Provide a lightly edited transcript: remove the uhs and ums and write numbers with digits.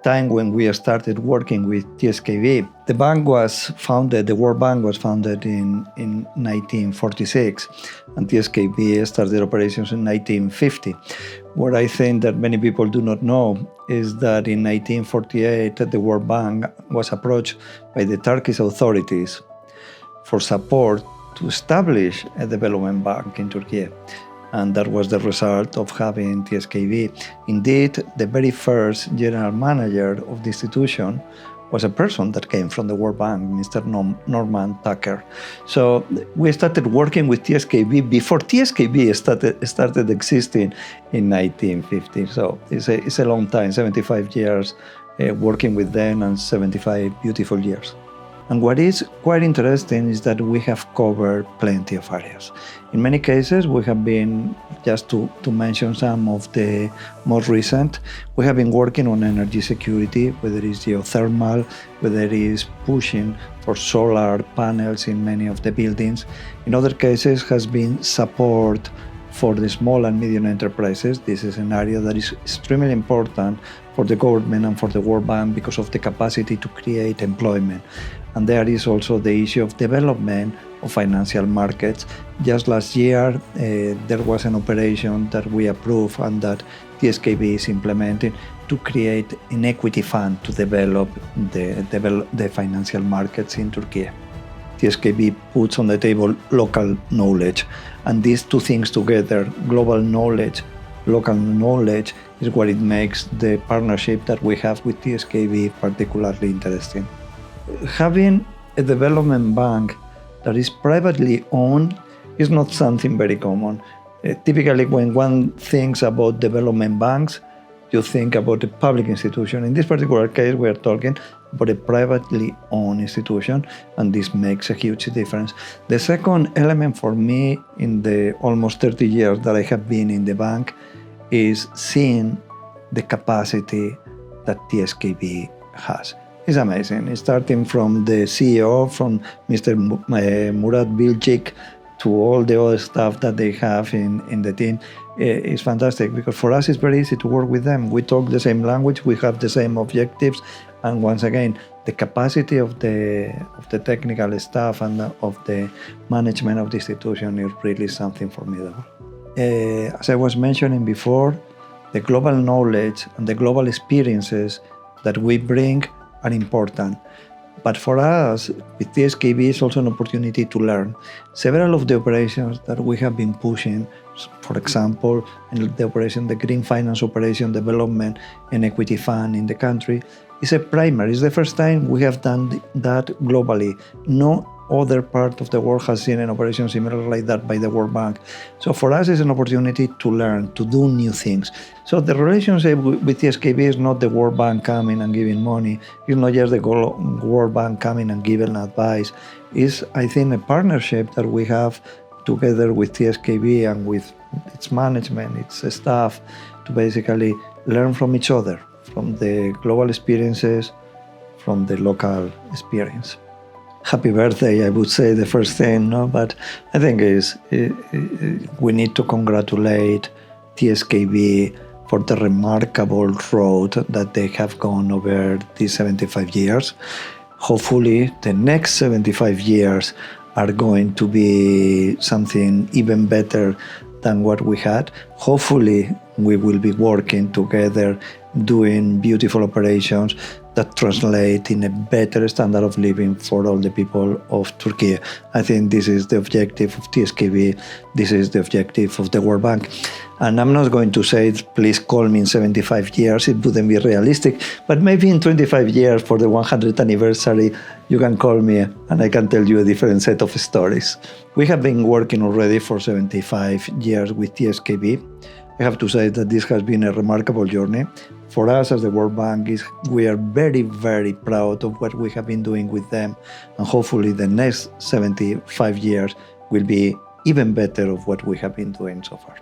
time when we started working with TSKB. The bank was founded, the World Bank was founded in 1946, and TSKB started operations in 1950. What I think that many people do not know is that in 1948, the World Bank was approached by the Turkish authorities for support to establish a development bank in Turkey. And that was the result of having TSKB. Indeed, the very first general manager of the institution was a person that came from the World Bank, Mr. Norman Tucker. So we started working with TSKB before TSKB started existing in 1950. So it's a long time, 75 years working with them and 75 beautiful years. And what is quite interesting is that we have covered plenty of areas. In many cases, we have been, just to mention some of the most recent, we have been working on energy security, whether it's geothermal, whether it is pushing for solar panels in many of the buildings. In other cases, has been support for the small and medium enterprises. This is an area that is extremely important for the government and for the World Bank because of the capacity to create employment. And there is also the issue of development of financial markets. Just last year, there was an operation that we approved and that TSKB is implementing to create an equity fund to develop the financial markets in Turkey. TSKB puts on the table local knowledge, and these two things together, global knowledge, local knowledge, is what it makes the partnership that we have with TSKB particularly interesting. Having a development bank that is privately owned is not something very common. Typically, when one thinks about development banks, you think about a public institution. In this particular case, we are talking about a privately owned institution, and this makes a huge difference. The second element for me in the almost 30 years that I have been in the bank is seeing the capacity that TSKB has. It's amazing. It's starting from the CEO, from Mr. Murat Bilcik, to all the other stuff that they have in the team. It's fantastic because for us it's very easy to work with them. We talk the same language, we have the same objectives, and once again, the capacity of the technical staff and of the management of the institution is really something formidable. As I was mentioning before, the global knowledge and the global experiences that we bring are important. But for us, with TSKB, it's also an opportunity to learn. Several of the operations that we have been pushing, for example, in the operation, the Green Finance Operation Development and Equity Fund in the country, is a primer. It's the first time we have done that globally. No other part of the world has seen an operation similar like that by the World Bank. So for us, it's an opportunity to learn, to do new things. So the relationship with TSKB is not the World Bank coming and giving money. It's not just the World Bank coming and giving advice. It's, I think, a partnership that we have together with TSKB and with its management, its staff, to basically learn from each other, from the global experiences, from the local experience. Happy birthday, I would say the first thing, no? But I think we need to congratulate TSKB for the remarkable road that they have gone over these 75 years. Hopefully, the next 75 years are going to be something even better than what we had. Hopefully, we will be working together, doing beautiful operations that translate in a better standard of living for all the people of Turkey. I think this is the objective of TSKB. This is the objective of the World Bank. And I'm not going to say, please call me in 75 years. It wouldn't be realistic. But maybe in 25 years for the 100th anniversary, you can call me and I can tell you a different set of stories. We have been working already for 75 years with TSKB. I have to say that this has been a remarkable journey. For us as the World Bank, we are very, very proud of what we have been doing with them. And hopefully the next 75 years will be even better of what we have been doing so far.